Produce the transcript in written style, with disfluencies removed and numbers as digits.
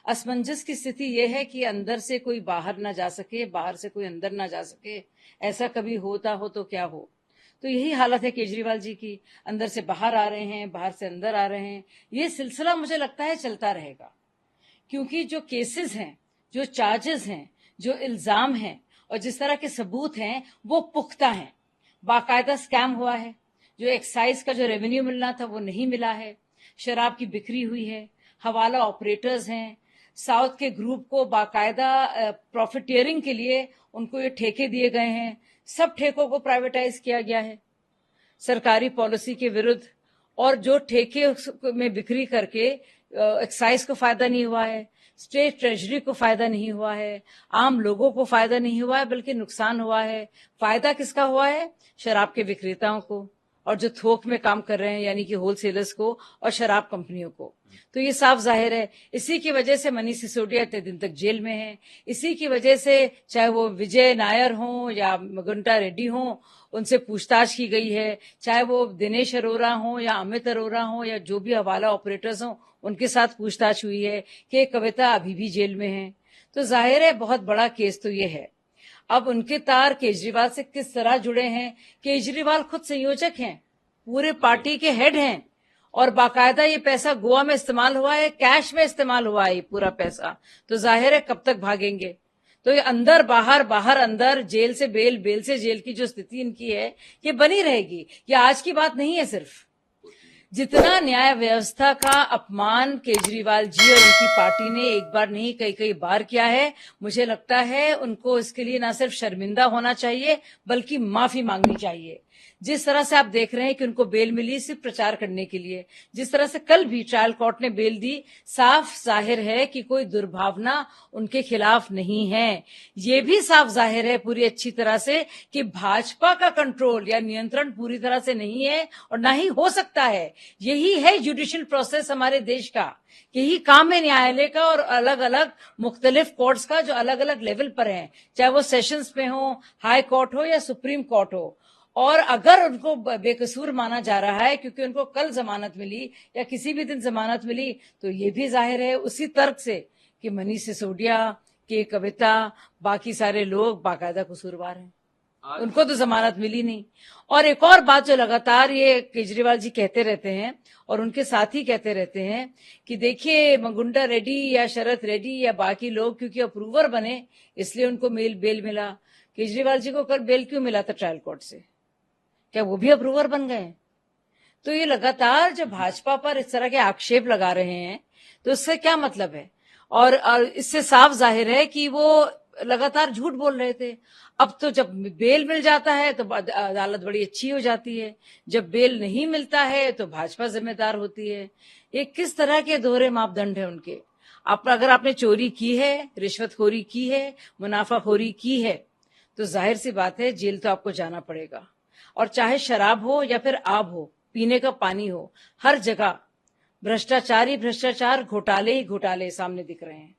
असमंजस की स्थिति यह है कि अंदर से कोई बाहर ना जा सके, बाहर से कोई अंदर ना जा सके। ऐसा कभी होता हो तो क्या हो। तो यही हालत है केजरीवाल जी की, अंदर से बाहर आ रहे हैं, बाहर से अंदर आ रहे हैं। ये सिलसिला मुझे लगता है चलता रहेगा, क्योंकि जो केसेस हैं, जो चार्जेस हैं, जो इल्जाम हैं और जिस तरह के सबूत हैं वो पुख्ता हैं। बाकायदा स्कैम हुआ है, जो एक्साइज का जो रेवेन्यू मिलना था वो नहीं मिला है, शराब की बिक्री हुई है, हवाला ऑपरेटर्स हैं, साउथ के ग्रुप को बाकायदा प्रॉफिटियरिंग के लिए उनको ये ठेके दिए गए हैं, सब ठेकों को प्राइवेटाइज किया गया है सरकारी पॉलिसी के विरुद्ध। और जो ठेके में बिक्री करके एक्साइज को फायदा नहीं हुआ है, स्टेट ट्रेजरी को फायदा नहीं हुआ है, आम लोगों को फायदा नहीं हुआ है, बल्कि नुकसान हुआ है। फायदा किसका हुआ है? शराब के विक्रेताओं को, और जो थोक में काम कर रहे हैं यानी कि होलसेलर्स को और शराब कंपनियों को। तो ये साफ जाहिर है, इसी की वजह से मनीष सिसोदिया इतने दिन तक जेल में है। इसी की वजह से चाहे वो विजय नायर हों या मगुंटा रेड्डी हों, उनसे पूछताछ की गई है। चाहे वो दिनेश अरोरा हों या अमित अरोरा हों या जो भी हवाला ऑपरेटर्स हों, उनके साथ पूछताछ हुई है कि कविता अभी भी जेल में है। तो जाहिर है बहुत बड़ा केस तो ये है। अब उनके तार केजरीवाल से किस तरह जुड़े हैं? केजरीवाल खुद संयोजक हैं, पूरे पार्टी के हेड हैं, और बाकायदा ये पैसा गोवा में इस्तेमाल हुआ है, कैश में इस्तेमाल हुआ है ये पूरा पैसा। तो जाहिर है कब तक भागेंगे। तो ये अंदर बाहर, बाहर अंदर, जेल से बेल, बेल से जेल की जो स्थिति इनकी है ये बनी रहेगी। ये आज की बात नहीं है सिर्फ। जितना न्याय व्यवस्था का अपमान केजरीवाल जी और उनकी पार्टी ने एक बार नहीं कई कई बार किया है, मुझे लगता है उनको इसके लिए ना सिर्फ शर्मिंदा होना चाहिए बल्कि माफी मांगनी चाहिए। जिस तरह से आप देख रहे हैं कि उनको बेल मिली सिर्फ प्रचार करने के लिए, जिस तरह से कल भी ट्रायल कोर्ट ने बेल दी, साफ जाहिर है कि कोई दुर्भावना उनके खिलाफ नहीं है। ये भी साफ जाहिर है पूरी अच्छी तरह से कि भाजपा का कंट्रोल या नियंत्रण पूरी तरह से नहीं है और ना ही हो सकता है। यही है जुडिशियल प्रोसेस हमारे देश का, यही काम है न्यायालय का और अलग अलग मुख्तलिफ कोर्ट्स का जो अलग अलग लेवल पर हैं, चाहे वो सेशंस में हो, हाई कोर्ट हो या सुप्रीम कोर्ट हो। और अगर उनको बेकसूर माना जा रहा है क्योंकि उनको कल जमानत मिली या किसी भी दिन जमानत मिली, तो ये भी जाहिर है उसी तर्क से कि मनीष सिसोदिया, के कविता, बाकी सारे लोग बाकायदा कसूरवार हैं, उनको तो जमानत मिली नहीं। और एक और बात जो लगातार ये केजरीवाल जी कहते रहते हैं और उनके साथी कहते रहते हैं कि देखिए मगुंडा रेड्डी या शरद रेड्डी या बाकी लोग क्योंकि अप्रूवर बने इसलिए उनको बेल मिला। केजरीवाल जी को कल बेल क्यों मिला था ट्रायल कोर्ट से? क्या वो भी अप्रूवर बन गए? तो ये लगातार जो भाजपा पर इस तरह के आक्षेप लगा रहे हैं तो इससे क्या मतलब है? और इससे साफ जाहिर है कि वो लगातार झूठ बोल रहे थे। अब तो जब बेल मिल जाता है तो अदालत बड़ी अच्छी हो जाती है, जब बेल नहीं मिलता है तो भाजपा जिम्मेदार होती है। ये किस तरह के दोहरे मापदंड है उनके? अगर आपने चोरी की है, रिश्वतखोरी की है, मुनाफाखोरी की है, तो जाहिर सी बात है जेल तो आपको जाना पड़ेगा। और चाहे शराब हो या फिर आब हो, पीने का पानी हो, हर जगह भ्रष्टाचार ही भ्रष्टाचार, घोटाले ही घोटाले सामने दिख रहे हैं।